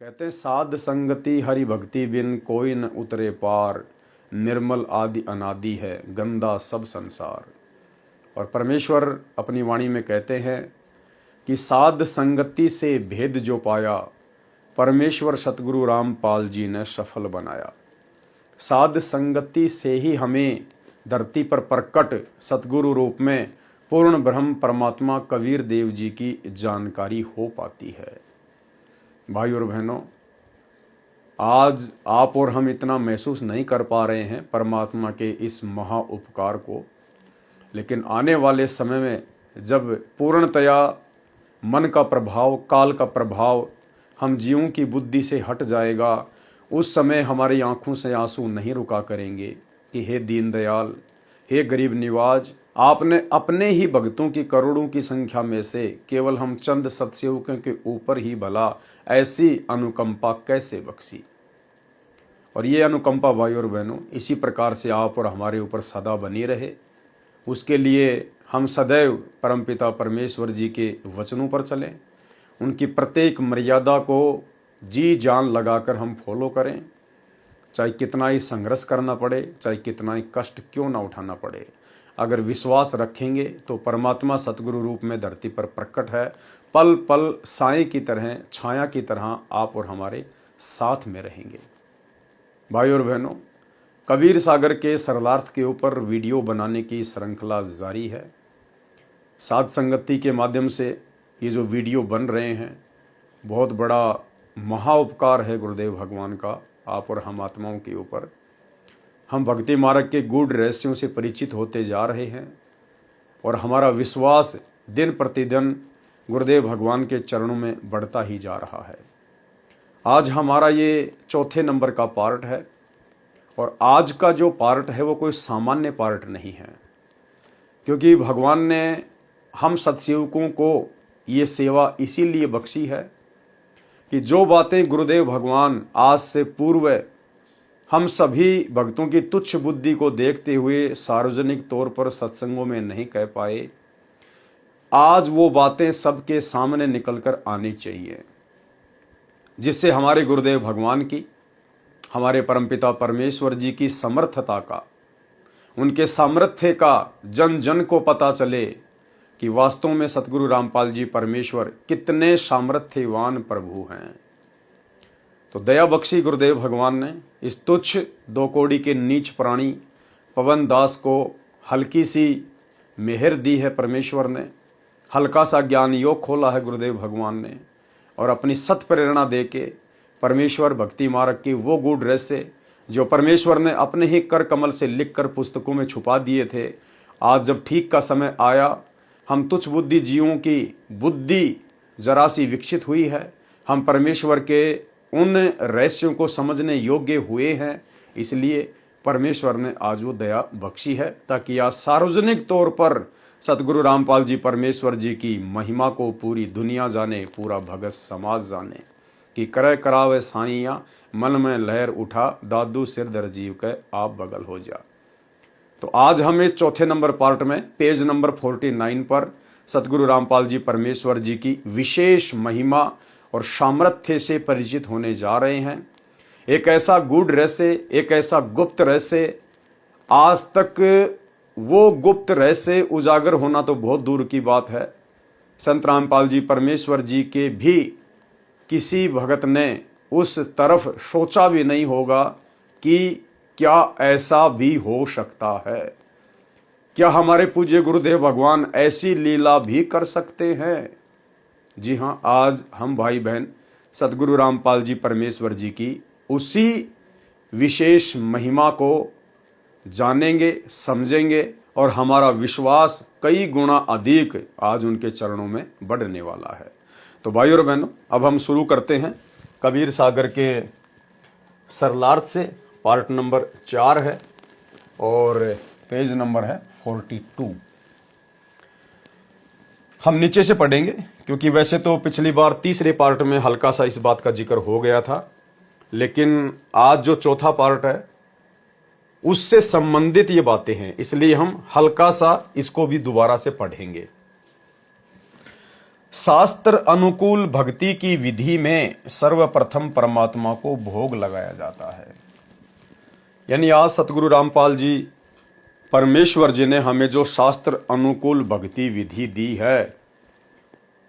कहते हैं साध संगति हरि भक्ति बिन कोई न उतरे पार, निर्मल आदि अनादि है गंदा सब संसार। और परमेश्वर अपनी वाणी में कहते हैं कि साध संगति से भेद जो पाया, परमेश्वर सतगुरु रामपाल जी ने सफल बनाया। साध संगति से ही हमें धरती पर प्रकट सतगुरु रूप में पूर्ण ब्रह्म परमात्मा कबीर देव जी की जानकारी हो पाती है। भाई और बहनों, आज आप और हम इतना महसूस नहीं कर पा रहे हैं परमात्मा के इस महा उपकार को, लेकिन आने वाले समय में जब पूर्णतया मन का प्रभाव, काल का प्रभाव हम जीवों की बुद्धि से हट जाएगा, उस समय हमारी आंखों से आंसू नहीं रुका करेंगे कि हे दीनदयाल, हे गरीब निवाज, आपने अपने ही भक्तों की करोड़ों की संख्या में से केवल हम चंद सत्सेवकों के ऊपर ही भला ऐसी अनुकंपा कैसे बख्शी। और ये अनुकंपा भाई और बहनों इसी प्रकार से आप और हमारे ऊपर सदा बनी रहे, उसके लिए हम सदैव परमपिता परमेश्वर जी के वचनों पर चलें, उनकी प्रत्येक मर्यादा को जी जान लगाकर हम फॉलो करें, चाहे कितना ही संघर्ष करना पड़े, चाहे कितना ही कष्ट क्यों ना उठाना पड़े। अगर विश्वास रखेंगे तो परमात्मा सतगुरु रूप में धरती पर प्रकट है, पल पल साए की तरह, छाया की तरह आप और हमारे साथ में रहेंगे। भाई और बहनों, कबीर सागर के सरलार्थ के ऊपर वीडियो बनाने की श्रृंखला जारी है। साध संगति के माध्यम से ये जो वीडियो बन रहे हैं, बहुत बड़ा महा उपकार है गुरुदेव भगवान का आप और हम आत्माओं के ऊपर। हम भक्ति मार्ग के गूढ़ रहस्यों से परिचित होते जा रहे हैं और हमारा विश्वास दिन प्रतिदिन गुरुदेव भगवान के चरणों में बढ़ता ही जा रहा है। आज हमारा ये चौथे नंबर का पार्ट है और आज का जो पार्ट है वो कोई सामान्य पार्ट नहीं है, क्योंकि भगवान ने हम सत्सेवकों को ये सेवा इसीलिए बख्शी है कि जो बातें गुरुदेव भगवान आज से पूर्व हम सभी भक्तों की तुच्छ बुद्धि को देखते हुए सार्वजनिक तौर पर सत्संगों में नहीं कह पाए, आज वो बातें सबके सामने निकलकर आनी चाहिए, जिससे हमारे गुरुदेव भगवान की, हमारे परमपिता परमेश्वर जी की समर्थता का, उनके सामर्थ्य का जन जन को पता चले कि वास्तव में सतगुरु रामपाल जी परमेश्वर कितने सामर्थ्यवान प्रभु हैं। तो दया बख्शी गुरुदेव भगवान ने इस तुच्छ दो कौड़ी के नीच प्राणी पवन दास को हल्की सी मेहर दी है परमेश्वर ने, हल्का सा ज्ञान योग खोला है गुरुदेव भगवान ने, और अपनी सत प्रेरणा दे के परमेश्वर भक्ति मार्ग की वो गूढ़ रहस्य जो परमेश्वर ने अपने ही कर कमल से लिखकर पुस्तकों में छुपा दिए थे, आज जब ठीक का समय आया, हम तुच्छ बुद्धि जीवों की बुद्धि जरा सी विकसित हुई है, हम परमेश्वर के उन रहस्यों को समझने योग्य हुए हैं, इसलिए परमेश्वर ने आज वो दया बख्शी है ताकि आज सार्वजनिक तौर पर सतगुरु रामपाल जी परमेश्वर जी की महिमा को पूरी दुनिया जाने, पूरा भगत समाज जाने कि करे करावे साइया मन में लहर उठा, दादू सिर दर जीव के आप बगल हो जा। तो आज हम इस चौथे नंबर पार्ट में पेज नंबर 49 पर सतगुरु रामपाल जी परमेश्वर जी की विशेष महिमा और सामर्थ्य से परिचित होने जा रहे हैं। एक ऐसा गूढ़ रहस्य, एक ऐसा गुप्त रहस्य, आज तक वो गुप्त रहस्य उजागर होना तो बहुत दूर की बात है। संत रामपाल जी परमेश्वर जी के भी किसी भगत ने उस तरफ सोचा भी नहीं होगा कि क्या ऐसा भी हो सकता है, क्या हमारे पूज्य गुरुदेव भगवान ऐसी लीला भी कर सकते हैं। जी हाँ, आज हम भाई बहन सतगुरु रामपाल जी परमेश्वर जी की उसी विशेष महिमा को जानेंगे, समझेंगे और हमारा विश्वास कई गुना अधिक आज उनके चरणों में बढ़ने वाला है। तो भाई और बहनों, अब हम शुरू करते हैं कबीर सागर के सरलार्थ से। पार्ट नंबर 4 है और पेज नंबर है 42। हम नीचे से पढ़ेंगे क्योंकि वैसे तो पिछली बार तीसरे पार्ट में हल्का सा इस बात का जिक्र हो गया था, लेकिन आज जो चौथा पार्ट है उससे संबंधित ये बातें हैं, इसलिए हम हल्का सा इसको भी दोबारा से पढ़ेंगे। शास्त्र अनुकूल भक्ति की विधि में सर्वप्रथम परमात्मा को भोग लगाया जाता है। यानी आज सतगुरु रामपाल जी परमेश्वर जी ने हमें जो शास्त्र अनुकूल भक्ति विधि दी है,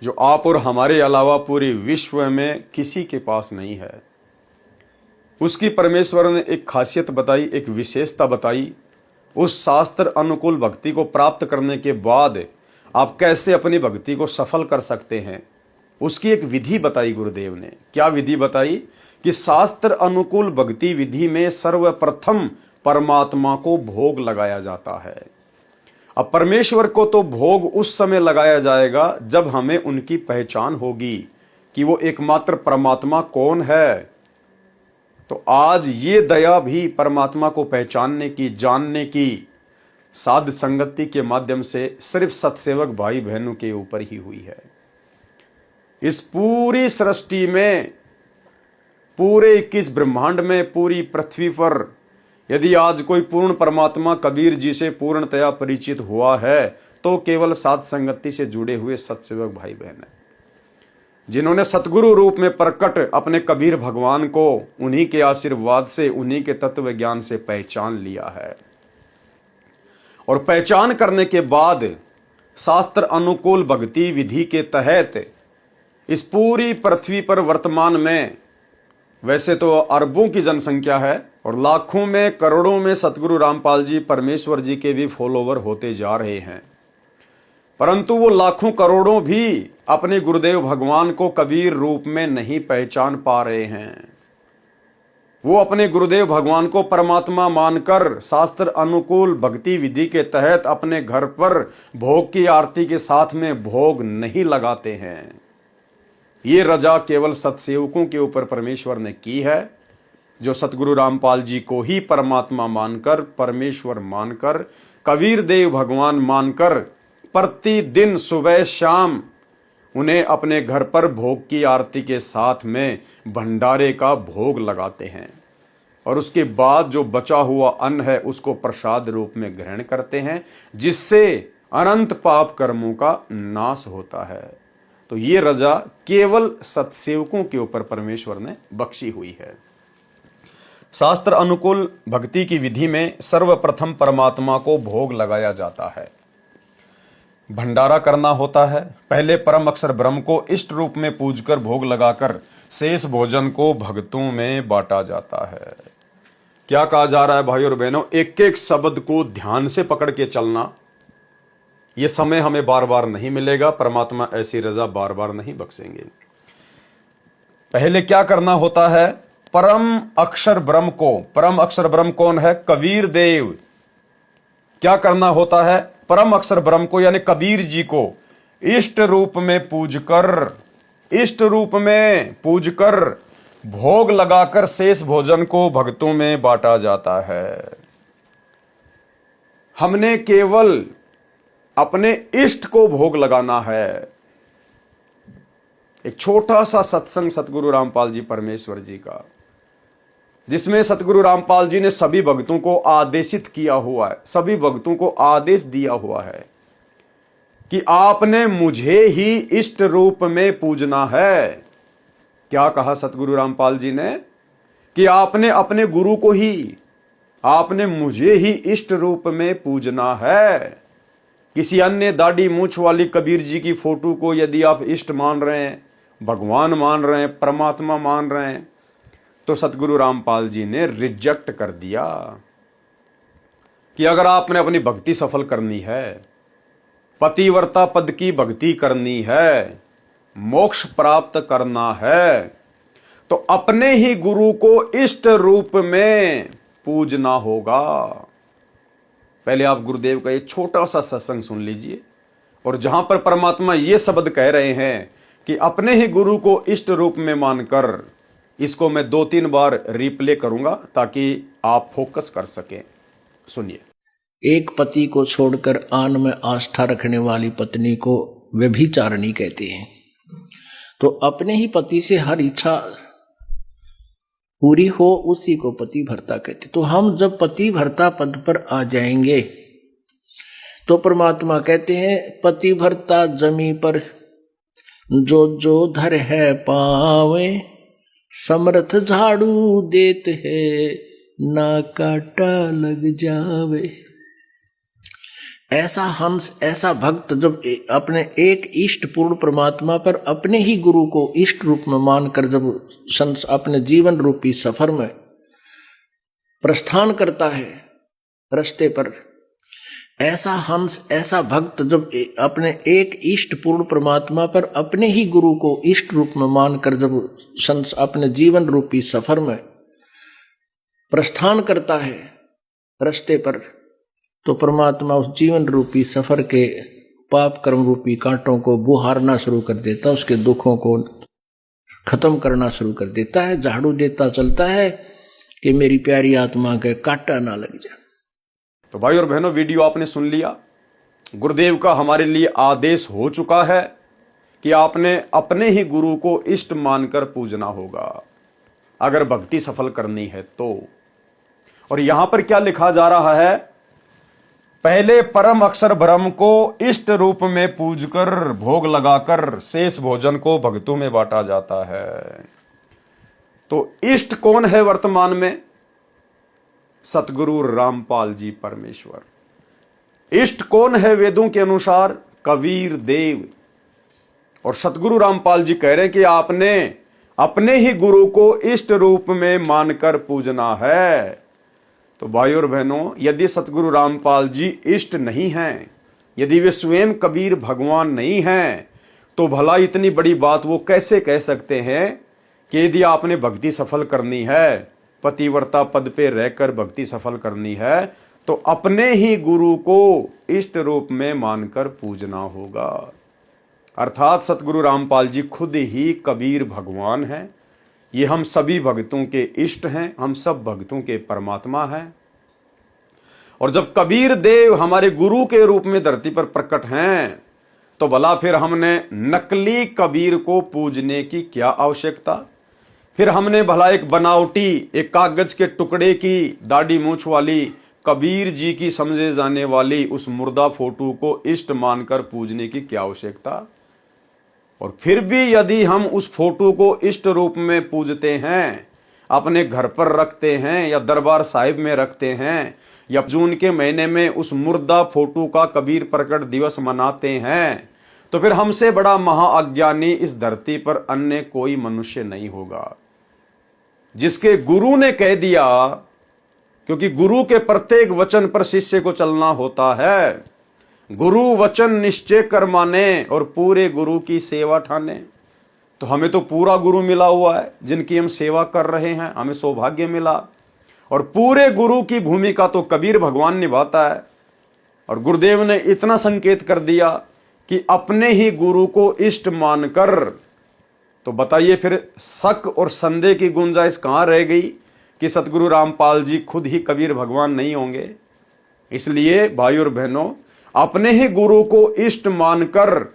जो आप और हमारे अलावा पूरे विश्व में किसी के पास नहीं है, उसकी परमेश्वर ने एक खासियत बताई, एक विशेषता बताई। उस शास्त्र अनुकूल भक्ति को प्राप्त करने के बाद आप कैसे अपनी भक्ति को सफल कर सकते हैं, उसकी एक विधि बताई गुरुदेव ने। क्या विधि बताई? कि शास्त्र अनुकूल भक्ति विधि में सर्वप्रथम परमात्मा को भोग लगाया जाता है। अब परमेश्वर को तो भोग उस समय लगाया जाएगा जब हमें उनकी पहचान होगी कि वो एकमात्र परमात्मा कौन है। तो आज ये दया भी परमात्मा को पहचानने की, जानने की साध संगति के माध्यम से सिर्फ सत्सेवक भाई बहनों के ऊपर ही हुई है। इस पूरी सृष्टि में, पूरे 21 ब्रह्मांड में, पूरी पृथ्वी पर यदि आज कोई पूर्ण परमात्मा कबीर जी से पूर्णतया परिचित हुआ है तो केवल साध संगति से जुड़े हुए सत्सेवक भाई बहन हैं, जिन्होंने सतगुरु रूप में प्रकट अपने कबीर भगवान को उन्हीं के आशीर्वाद से, उन्हीं के तत्व ज्ञान से पहचान लिया है। और पहचान करने के बाद शास्त्र अनुकूल भक्ति विधि के तहत इस पूरी पृथ्वी पर वर्तमान में वैसे तो अरबों की जनसंख्या है और लाखों में, करोड़ों में सतगुरु रामपाल जी परमेश्वर जी के भी फॉलोवर होते जा रहे हैं, परंतु वो लाखों करोड़ों भी अपने गुरुदेव भगवान को कबीर रूप में नहीं पहचान पा रहे हैं। वो अपने गुरुदेव भगवान को परमात्मा मानकर शास्त्र अनुकूल भक्ति विधि के तहत अपने घर पर भोग की आरती के साथ में भोग नहीं लगाते हैं। ये रजा केवल सत्सेवकों के ऊपर परमेश्वर ने की है, जो सतगुरु रामपाल जी को ही परमात्मा मानकर, परमेश्वर मानकर, कबीर देव भगवान मानकर प्रतिदिन सुबह शाम उन्हें अपने घर पर भोग की आरती के साथ में भंडारे का भोग लगाते हैं और उसके बाद जो बचा हुआ अन्न है उसको प्रसाद रूप में ग्रहण करते हैं, जिससे अनंत पाप कर्मों का नाश होता है। तो ये रजा केवल सत्सेवकों के ऊपर परमेश्वर ने बख्शी हुई है। शास्त्र अनुकूल भक्ति की विधि में सर्वप्रथम परमात्मा को भोग लगाया जाता है, भंडारा करना होता है। पहले परम अक्षर ब्रह्म को इष्ट रूप में पूजकर भोग लगाकर शेष भोजन को भक्तों में बांटा जाता है। क्या कहा जा रहा है भाई और बहनों? एक एक शब्द को ध्यान से पकड़ के चलना। ये समय हमें बार बार नहीं मिलेगा, परमात्मा ऐसी रजा बार बार नहीं बख्शेंगे। पहले क्या करना होता है? परम अक्षर ब्रह्म को, परम अक्षर ब्रह्म कौन है? कबीर देव। क्या करना होता है? परम अक्षर ब्रह्म को यानी कबीर जी को इष्ट रूप में पूजकर, इष्ट रूप में पूजकर भोग लगाकर शेष भोजन को भक्तों में बांटा जाता है। हमने केवल अपने इष्ट को भोग लगाना है। एक छोटा सा सत्संग सतगुरु रामपाल जी परमेश्वर जी का, जिसमें सतगुरु रामपाल जी ने सभी भक्तों को आदेशित किया हुआ है, सभी भक्तों को आदेश दिया हुआ है कि आपने मुझे ही इष्ट रूप में पूजना है। क्या कहा सतगुरु रामपाल जी ने? कि आपने अपने गुरु को ही, आपने मुझे ही इष्ट रूप में पूजना है। किसी अन्य दाढ़ी मूछ वाली कबीर जी की फोटो को यदि आप इष्ट मान रहे हैं, भगवान मान रहे हैं, परमात्मा मान रहे हैं, तो सतगुरु रामपाल जी ने रिजेक्ट कर दिया कि अगर आपने अपनी भक्ति सफल करनी है, पतिव्रता पद की भक्ति करनी है, मोक्ष प्राप्त करना है, तो अपने ही गुरु को इष्ट रूप में पूजना होगा। पहले आप गुरुदेव का एक छोटा सा सत्संग सुन लीजिए, और जहां पर परमात्मा ये शब्द कह रहे हैं कि अपने ही गुरु को इष्ट रूप में मानकर, इसको मैं 2-3 बार रिप्ले करूंगा ताकि आप फोकस कर सकें। सुनिए। एक पति को छोड़कर आन में आस्था रखने वाली पत्नी को व्यभिचारिणी कहते हैं। तो अपने ही पति से हर इच्छा पूरी हो, उसी को पति भर्ता कहते। तो हम जब पति भर्ता पद पर आ जाएंगे तो परमात्मा कहते हैं पति भर्ता जमी पर जो जो धर है पावे, समर्थ झाड़ू देत है, ना काटा लग जावे। ऐसा हंस, ऐसा भक्त जब अपने एक इष्ट पूर्ण परमात्मा पर अपने ही गुरु को इष्ट रूप में मानकर जब अपने जीवन रूपी सफर में प्रस्थान करता है रास्ते पर, ऐसा हंस, ऐसा भक्त जब अपने एक इष्ट पूर्ण परमात्मा पर अपने ही गुरु को इष्ट रूप में मानकर जब अपने जीवन रूपी सफर में प्रस्थान करता है रास्ते पर, तो परमात्मा उस जीवन रूपी सफर के पाप कर्म रूपी कांटों को बुहारना शुरू कर देता, उसके दुखों को खत्म करना शुरू कर देता है, झाड़ू देता चलता है कि मेरी प्यारी आत्मा के कांटा ना लग जाए। तो भाई और बहनों, वीडियो आपने सुन लिया। गुरुदेव का हमारे लिए आदेश हो चुका है कि आपने अपने ही गुरु को इष्ट मानकर पूजना होगा अगर भक्ति सफल करनी है तो। और यहां पर क्या लिखा जा रहा है, पहले परम अक्षर ब्रह्म को इष्ट रूप में पूजकर भोग लगाकर शेष भोजन को भक्तों में बांटा जाता है। तो इष्ट कौन है वर्तमान में? सतगुरु रामपाल जी परमेश्वर। इष्ट कौन है वेदों के अनुसार? कबीर देव। और सतगुरु रामपाल जी कह रहे हैं कि आपने अपने ही गुरु को इष्ट रूप में मानकर पूजना है। तो भाई और बहनों, यदि सतगुरु रामपाल जी इष्ट नहीं हैं, यदि वे स्वयं कबीर भगवान नहीं हैं, तो भला इतनी बड़ी बात वो कैसे कह सकते हैं कि यदि आपने भक्ति सफल करनी है, पतिव्रता पद पे रहकर भक्ति सफल करनी है, तो अपने ही गुरु को इष्ट रूप में मानकर पूजना होगा। अर्थात सतगुरु रामपाल जी खुद ही कबीर भगवान हैं। ये हम सभी भक्तों के इष्ट हैं, हम सब भक्तों के परमात्मा हैं। और जब कबीर देव हमारे गुरु के रूप में धरती पर प्रकट हैं, तो भला फिर हमने नकली कबीर को पूजने की क्या आवश्यकता? फिर हमने भला एक बनावटी, एक कागज के टुकड़े की दाढ़ी मूंछ वाली कबीर जी की समझे जाने वाली उस मुर्दा फोटो को इष्ट मानकर पूजने की क्या आवश्यकता? और फिर भी यदि हम उस फोटो को इष्ट रूप में पूजते हैं, अपने घर पर रखते हैं या दरबार साहिब में रखते हैं, या जून के महीने में उस मुर्दा फोटो का कबीर प्रकट दिवस मनाते हैं, तो फिर हमसे बड़ा महाअज्ञानी इस धरती पर अन्य कोई मनुष्य नहीं होगा। जिसके गुरु ने कह दिया, क्योंकि गुरु के प्रत्येक वचन पर शिष्य को चलना होता है। गुरु वचन निश्चय कर माने और पूरे गुरु की सेवा ठाने। तो हमें तो पूरा गुरु मिला हुआ है, जिनकी हम सेवा कर रहे हैं, हमें सौभाग्य मिला। और पूरे गुरु की भूमिका तो कबीर भगवान निभाता है। और गुरुदेव ने इतना संकेत कर दिया कि अपने ही गुरु को इष्ट मानकर, तो बताइए फिर शक और संदेह की गुंजाइश कहां रह गई कि सतगुरु रामपाल जी खुद ही कबीर भगवान नहीं होंगे? इसलिए भाई और बहनों, अपने ही गुरु को इष्ट मानकर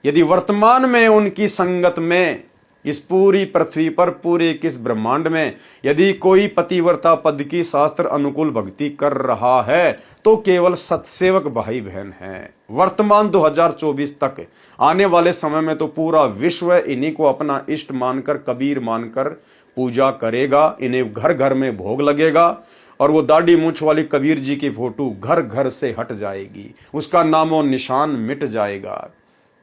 यदि वर्तमान में उनकी संगत में इस पूरी पृथ्वी पर, पूरे किस ब्रह्मांड में यदि कोई पतिव्रता पद की शास्त्र अनुकूल भक्ति कर रहा है, तो केवल सत्सेवक भाई बहन हैं। वर्तमान 2024 तक आने वाले समय में तो पूरा विश्व इन्हीं को अपना इष्ट मानकर, कबीर मानकर पूजा करेगा। इन्हें घर घर में भोग लगेगा और वो दाढ़ी मूंछ वाली कबीर जी की फोटो घर घर से हट जाएगी, उसका नामो निशान मिट जाएगा।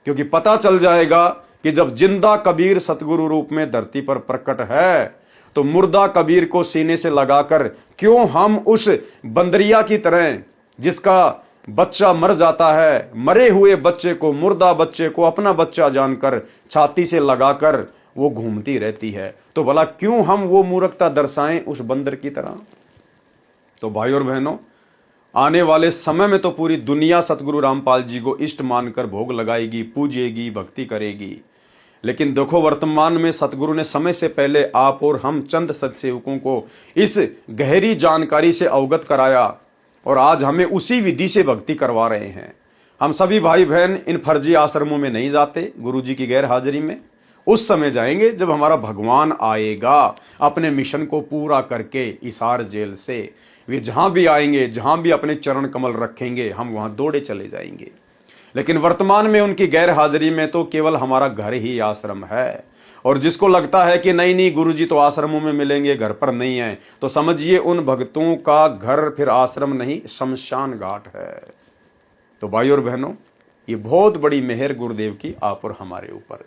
क्योंकि पता चल जाएगा कि जब जिंदा कबीर सतगुरु रूप में धरती पर प्रकट है, तो मुर्दा कबीर को सीने से लगाकर क्यों हम उस बंदरिया की तरह, जिसका बच्चा मर जाता है, मरे हुए बच्चे को, मुर्दा बच्चे को अपना बच्चा जानकर छाती से लगाकर वो घूमती रहती है, तो भला क्यों हम वो मूर्खता दर्शाएं उस बंदर की तरह? तो भाई और बहनों, आने वाले समय में तो पूरी दुनिया सतगुरु रामपाल जी को इष्ट मानकर भोग लगाएगी, पूजेगी, भक्ति करेगी। लेकिन देखो, वर्तमान में सतगुरु ने समय से पहले आप और हम चंद सत्सेवकों को इस गहरी जानकारी से अवगत कराया और आज हमें उसी विधि से भक्ति करवा रहे हैं। हम सभी भाई बहन इन फर्जी आश्रमों में नहीं जाते गुरु जी की गैर हाजिरी में। उस समय जाएंगे जब हमारा भगवान आएगा अपने मिशन को पूरा करके हिसार जेल से। वे जहां भी आएंगे, जहां भी अपने चरण कमल रखेंगे, हम वहां दौड़े चले जाएंगे। लेकिन वर्तमान में उनकी गैर हाजिरी में तो केवल हमारा घर ही आश्रम है। और जिसको लगता है कि नहीं नहीं गुरुजी तो आश्रमों में मिलेंगे, घर पर नहीं है, तो समझिए उन भक्तों का घर फिर आश्रम नहीं शमशान घाट है। तो भाई और बहनों, ये बहुत बड़ी मेहर गुरुदेव की आप और हमारे ऊपर।